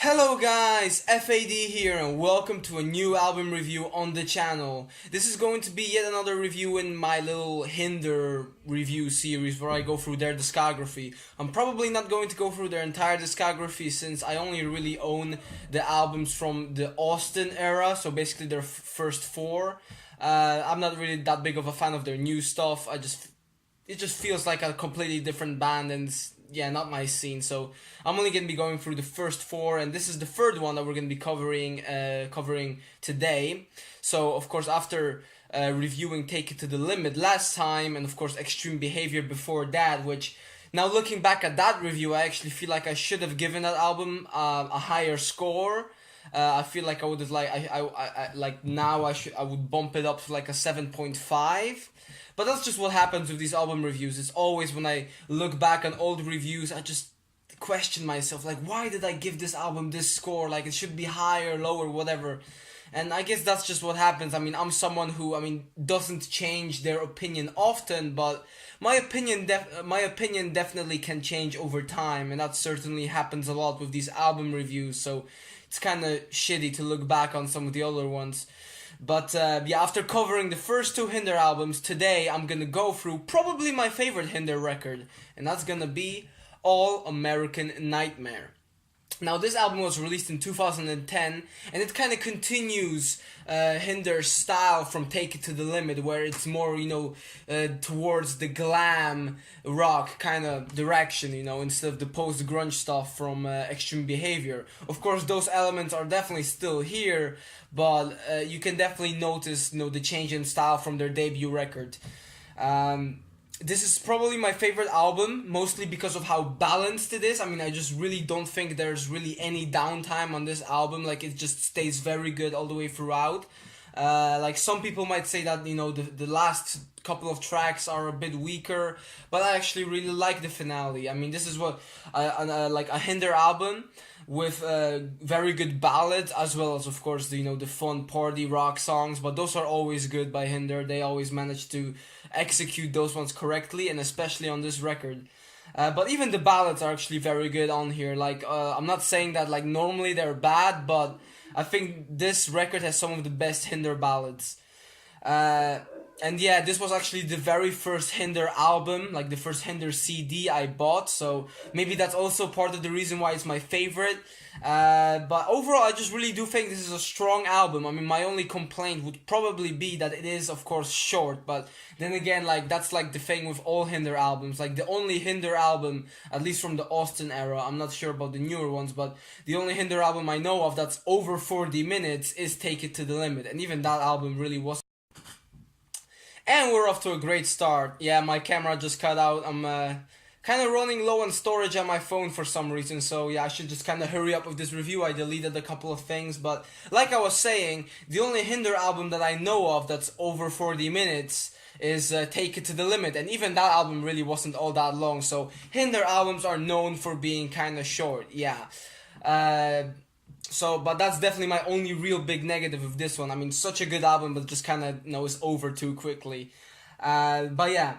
Hello guys, F.A.D here and welcome to a new album review on the channel. This is going to be yet another review in my little Hinder review series where I go through their discography. I'm probably not going to go through their entire discography since I only really own the albums from the Austin era, so basically their first four. I'm not really that big of a fan of their new stuff. It just feels like a completely different band and yeah, not my scene. So I'm only gonna be going through the first four, and this is the third one that we're gonna be covering today. So of course, after reviewing Take It to the Limit last time, and of course Extreme Behavior before that, which now looking back at that review, I actually feel like I should have given that album a higher score. I feel like I would have like now I would bump it up to like a 7.5. But that's just what happens with these album reviews. It's always when I look back on old reviews, I just question myself, like, why did I give this album this score? Like, it should be higher, lower, whatever. And I guess that's just what happens. I mean, I'm someone who, doesn't change their opinion often, but my opinion definitely can change over time, and that certainly happens a lot with these album reviews, so it's kind of shitty to look back on some of the other ones. But yeah, after covering the first two Hinder albums, today I'm gonna go through probably my favorite Hinder record, and that's gonna be All American Nightmare. Now, this album was released in 2010, and it kind of continues Hinder's style from Take It to the Limit, where it's more, towards the glam rock kind of direction, instead of the post-grunge stuff from Extreme Behavior. Of course, those elements are definitely still here, but you can definitely notice, the change in style from their debut record. This is probably my favorite album, mostly because of how balanced it is. I just really don't think there's really any downtime on this album. Like, it just stays very good all the way throughout. Like, some people might say that, the last couple of tracks are a bit weaker, but I actually really like the finale. This is what, like a Hinder album with very good ballads, as well as, of course, the fun party rock songs, but those are always good by Hinder. They always manage to execute those ones correctly, and especially on this record. But even the ballads are actually very good on here. Like, I'm not saying that like normally they're bad, but I think this record has some of the best Hinder ballads. And yeah, this was actually the very first Hinder album, like the first Hinder CD I bought, so maybe that's also part of the reason why it's my favorite. But overall, I just really do think this is a strong album. My only complaint would probably be that it is, of course, short, but then again, like, that's like the thing with all Hinder albums. Like, the only Hinder album, at least from the Austin era, I'm not sure about the newer ones, but the only Hinder album I know of that's over 40 minutes is Take It to the Limit, and even that album really wasn't. And we're off to a great start. Yeah, my camera just cut out. I'm kind of running low on storage on my phone for some reason, so yeah, I should just kind of hurry up with this review. I deleted a couple of things, but like I was saying, the only Hinder album that I know of that's over 40 minutes is Take It to the Limit, and even that album really wasn't all that long, so Hinder albums are known for being kind of short, yeah. But that's definitely my only real big negative of this one. Such a good album, but just kind of, is over too quickly. But yeah,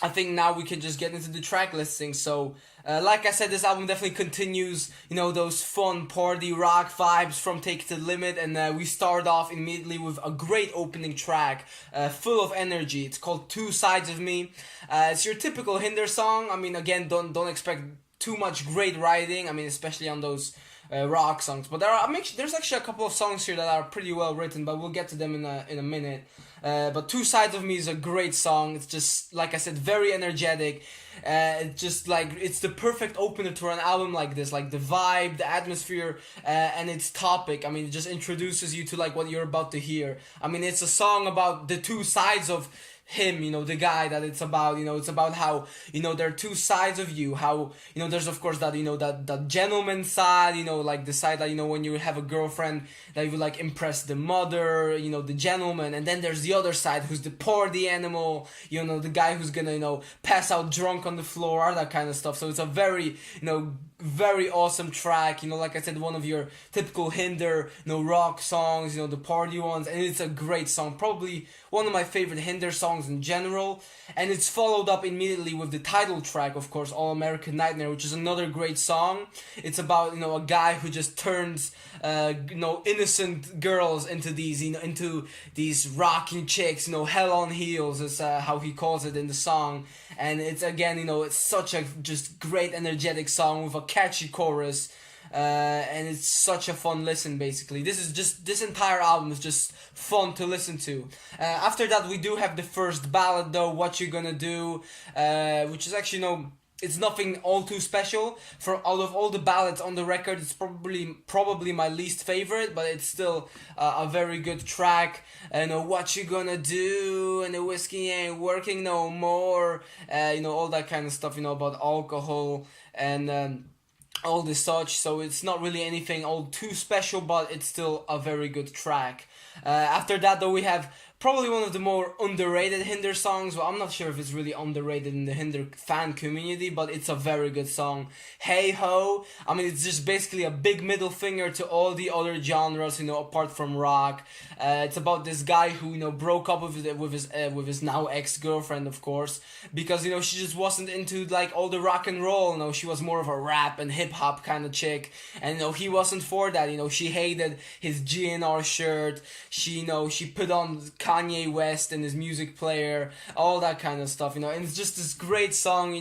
I think now we can just get into the track listing. So, like I said, this album definitely continues, those fun party rock vibes from Take It to the Limit, and we start off immediately with a great opening track, full of energy. It's called Two Sides of Me. It's your typical Hinder song. Again, don't expect too much great writing. Especially on those rock songs, but there's actually a couple of songs here that are pretty well written, but we'll get to them in a minute. But Two Sides of Me is a great song. It's just, like I said, very energetic. It's the perfect opener to an album like this. Like, the vibe, the atmosphere, and its topic. It just introduces you to like what you're about to hear. It's a song about the two sides of him, the guy that it's about. It's about how, there are two sides of you, how, there's of course that, that gentleman side, like the side that, when you have a girlfriend that you like impress the mother, the gentleman, and then there's the other side who's the party animal, the guy who's gonna, pass out drunk on the floor, or that kind of stuff. So it's a very, very awesome track, like I said, one of your typical Hinder, rock songs, the party ones, and it's a great song, probably one of my favorite Hinder songs in general, and it's followed up immediately with the title track, of course, All American Nightmare, which is another great song. It's about, a guy who just turns, innocent girls into these rocking chicks, hell on heels is how he calls it in the song, and it's again, it's such a just great energetic song with a catchy chorus, and it's such a fun listen. Basically, this entire album is just fun to listen to. After that, we do have the first ballad though, What You Gonna Do, which is actually it's nothing all too special. For out of all the ballads on the record, it's probably my least favorite, but it's still a very good track. What you gonna do, and the whiskey ain't working no more. All that kind of stuff. About alcohol and all this such. So it's not really anything all too special, but it's still a very good track. After that, though, we have probably one of the more underrated Hinder songs. Well, I'm not sure if it's really underrated in the Hinder fan community, but it's a very good song. Hey Ho. I mean, it's just basically a big middle finger to all the other genres, apart from rock. It's about this guy who, broke up with his now ex-girlfriend, of course, because, she just wasn't into, like, all the rock and roll. She was more of a rap and hip-hop kind of chick, and, he wasn't for that. She hated his GNR shirt. She put on Kanye West and his music player, all that kind of stuff, and it's just this great song,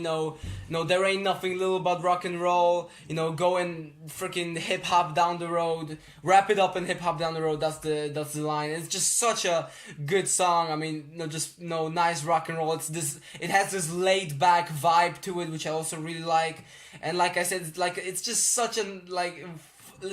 there ain't nothing little about rock and roll, going freaking hip hop down the road, wrap it up and hip hop down the road, that's the line. It's just such a good song. I mean, nice rock and roll. It has this laid back vibe to it, which I also really like, and like I said, it's just such a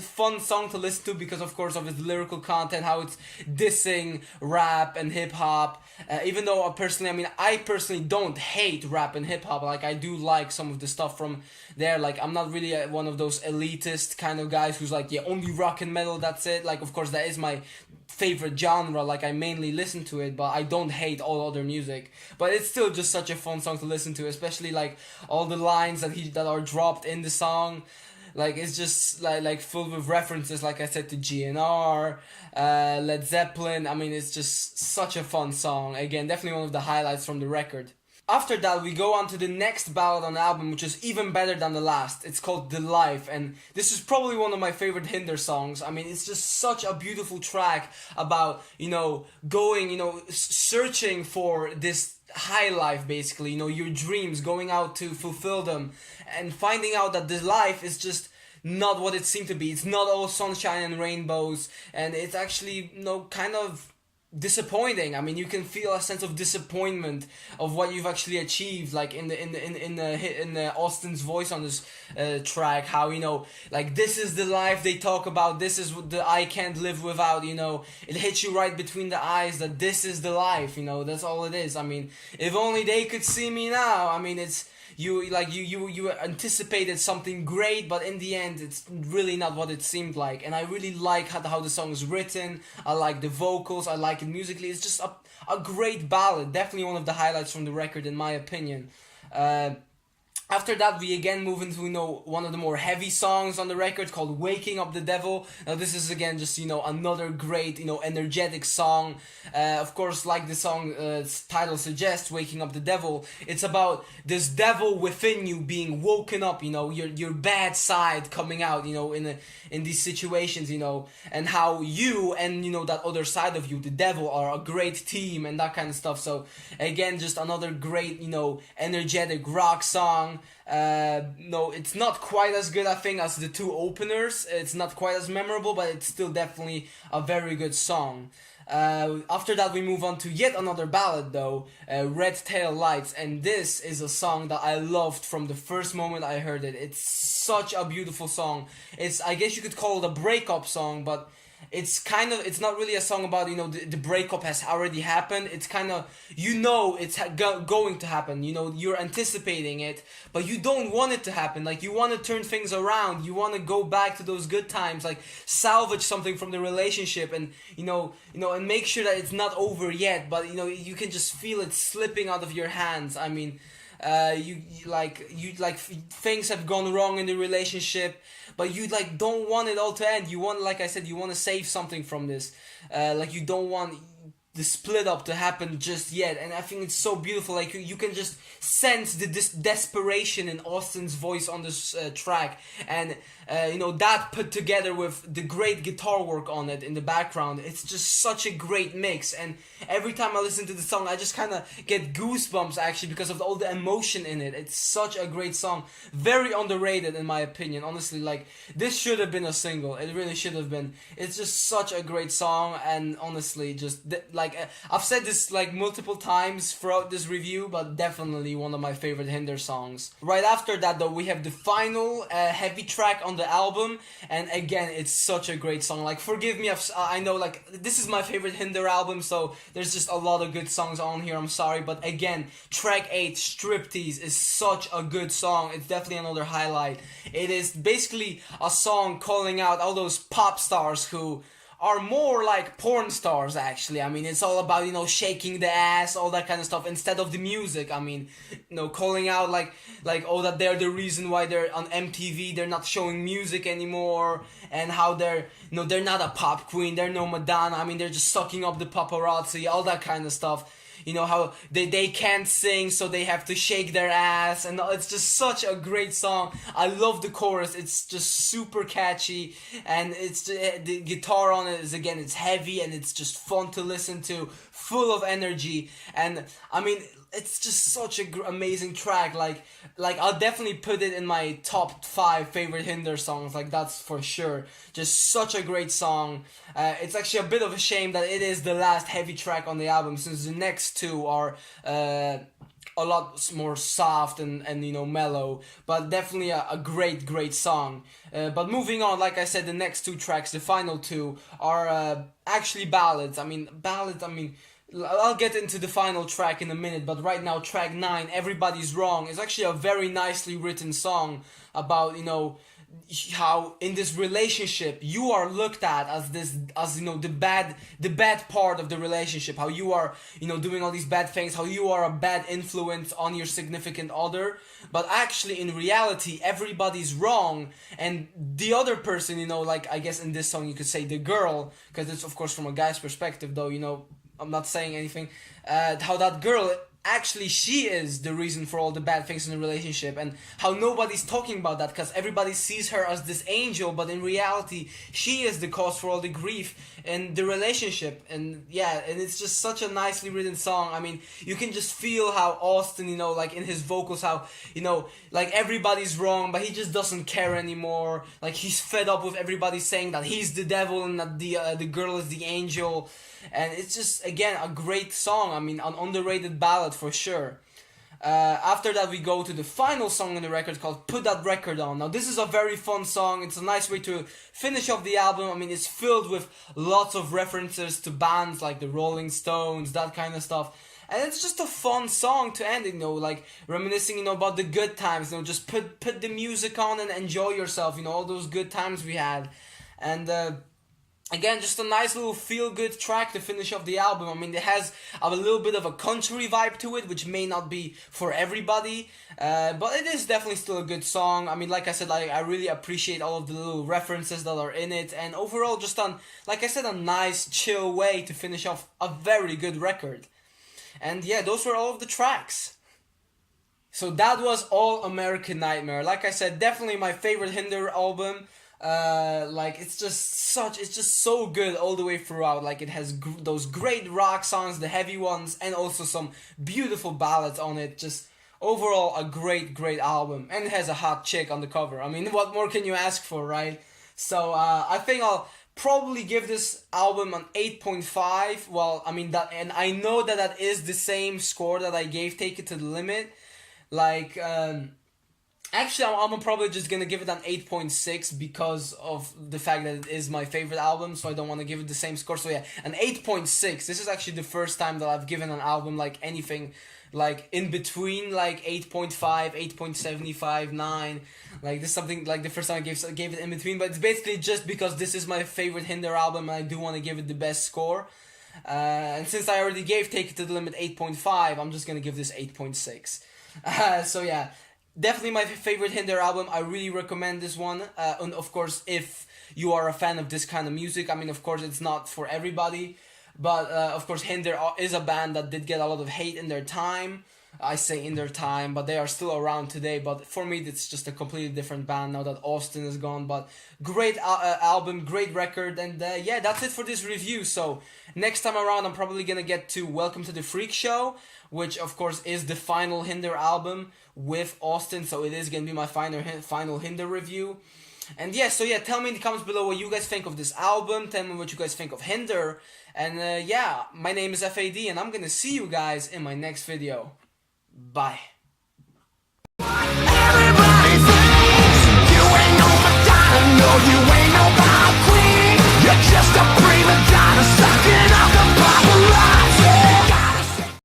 fun song to listen to because of course of its lyrical content, how it's dissing rap and hip-hop, even though I personally don't hate rap and hip-hop. Like, I do like some of the stuff from there. Like, I'm not really one of those elitist kind of guys who's like, yeah, only rock and metal, that's it. Like, of course that is my favorite genre, like I mainly listen to it, but I don't hate all other music. But it's still just such a fun song to listen to, especially like all the lines that are dropped in the song. Like, it's just like filled with references, like I said, to GNR, Led Zeppelin. I mean, it's just such a fun song. Again, definitely one of the highlights from the record. After that, we go on to the next ballad on the album, which is even better than the last. It's called The Life, and this is probably one of my favorite Hinder songs. I mean, it's just such a beautiful track about, going, searching for this high life, basically, your dreams, going out to fulfill them, and finding out that this life is just not what it seemed to be. It's not all sunshine and rainbows, and it's actually, kind of disappointing. I mean, you can feel a sense of disappointment of what you've actually achieved, like in the Austin's voice on this track, how like, this is the life they talk about, this is what the I can't live without, it hits you right between the eyes that this is the life, that's all it is. I mean, if only they could see me now. I mean, it's you anticipated something great, but in the end it's really not what it seemed like. And I really like how the song is written. I like the vocals, I like it musically. It's just a great ballad, definitely one of the highlights from the record in my opinion. After that, we again move into, one of the more heavy songs on the record called Waking Up the Devil. Now, this is again just, another great, energetic song. Of course, like the song's title suggests, Waking Up the Devil, it's about this devil within you being woken up, your bad side coming out, in these situations, and how you and, that other side of you, the devil, are a great team and that kind of stuff. So, again, just another great, energetic rock song. No, it's not quite as good, I think, as the two openers. It's not quite as memorable, but it's still definitely a very good song. After that, we move on to yet another ballad, though, Red Taillights, and this is a song that I loved from the first moment I heard it. It's such a beautiful song. I guess you could call it a breakup song, but it's not really a song about, the breakup has already happened. It's kind of, it's going to happen, you're anticipating it, but you don't want it to happen. Like, you want to turn things around, you want to go back to those good times, like salvage something from the relationship, and and make sure that it's not over yet, but you can just feel it slipping out of your hands. I mean, things have gone wrong in the relationship, but you like don't want it all to end. You want, like I said, you want to save something from this. Like you don't want the split up to happen just yet, and I think it's so beautiful. Like you can just sense the desperation in Austin's voice on this track, and that put together with the great guitar work on it in the background. It's just such a great mix, and every time I listen to the song, I just kind of get goosebumps actually because of all the emotion in it. It's such a great song, very underrated in my opinion. Honestly, like this should have been a single. It really should have been. It's just such a great song, and honestly, just I've said this like multiple times throughout this review, but definitely one of my favorite Hinder songs. Right after that though, we have the final heavy track on the album, and again, it's such a great song. Like forgive me, I know like this is my favorite Hinder album, so there's just a lot of good songs on here, I'm sorry, but again, track 8, Striptease, is such a good song. It's definitely another highlight. It is basically a song calling out all those pop stars who are more like porn stars actually. I mean, it's all about, shaking the ass, all that kind of stuff, instead of the music. I mean, calling out like that they're the reason why they're on MTV, they're not showing music anymore, and how they're not a pop queen, they're no Madonna. I mean, they're just sucking up the paparazzi, all that kind of stuff. How they can't sing, so they have to shake their ass, and it's just such a great song. I love the chorus. It's just super catchy, and it's the guitar on it is, again, it's heavy, and it's just fun to listen to, full of energy, and I mean, it's just such a amazing track. Like I'll definitely put it in my top 5 favorite Hinder songs. Like that's for sure. Just such a great song. It's actually a bit of a shame that it is the last heavy track on the album, since the next 2 are a lot more soft and mellow, but definitely a great song. But moving on, like I said, the next 2 tracks, the final 2, are actually ballads. I mean, I'll get into the final track in a minute, but right now, track 9, Everybody's Wrong, is actually a very nicely written song about, how in this relationship you are looked at as the bad part of the relationship, how you are, doing all these bad things, how you are a bad influence on your significant other, but actually in reality everybody's wrong, and the other person, like I guess in this song you could say the girl, because it's of course from a guy's perspective though, I'm not saying anything, how that girl, actually she is the reason for all the bad things in the relationship, and how nobody's talking about that because everybody sees her as this angel, but in reality she is the cause for all the grief in the relationship. And yeah, and it's just such a nicely written song. I mean, you can just feel how Austin, like in his vocals, how like everybody's wrong, but he just doesn't care anymore. Like he's fed up with everybody saying that he's the devil and that the girl is the angel. And it's just, again, a great song. I mean, an underrated ballad for sure. After that, we go to the final song on the record called Put That Record On. Now, this is a very fun song. It's a nice way to finish off the album. I mean, it's filled with lots of references to bands like the Rolling Stones, that kind of stuff. And it's just a fun song to end, like reminiscing, about the good times. Just put the music on and enjoy yourself, all those good times we had. And again, just a nice little feel-good track to finish off the album. I mean, it has a little bit of a country vibe to it, which may not be for everybody, but it is definitely still a good song. I mean, like I said, I really appreciate all of the little references that are in it, and overall, just like I said, a nice, chill way to finish off a very good record. And yeah, those were all of the tracks. So that was All American Nightmare. Like I said, definitely my favorite Hinder album. It's just so good all the way throughout. Like it has those great rock songs, the heavy ones, and also some beautiful ballads on it. Just overall a great album, and it has a hot chick on the cover. I mean, what more can you ask for, right? So I think I'll probably give this album an 8.5. Well, I mean that, and I know that is the same score that I gave Take It to the Limit. Actually, I'm probably just gonna give it an 8.6 because of the fact that it is my favorite album, so I don't want to give it the same score. So yeah, an 8.6. This is actually the first time that I've given an album like anything like in between like 8.5, 8.75, 9. Like this is something like the first time I gave it in between, but it's basically just because this is my favorite Hinder album and I do want to give it the best score. And since I already gave Take It to the Limit 8.5, I'm just gonna give this 8.6. So yeah, definitely my favorite Hinder album. I really recommend this one. And of course, if you are a fan of this kind of music, I mean, of course, it's not for everybody, but of course, Hinder is a band that did get a lot of hate in their time. I say in their time, but they are still around today. But for me, it's just a completely different band now that Austin is gone. But great album, great record, and yeah, that's it for this review. So next time around, I'm probably gonna get to Welcome to the Freak Show, which of course is the final Hinder album with Austin. So it is gonna be my final Hinder review. And yeah, so yeah, tell me in the comments below what you guys think of this album. Tell me what you guys think of Hinder. And yeah, my name is F.A.D. and I'm gonna see you guys in my next video. Bye.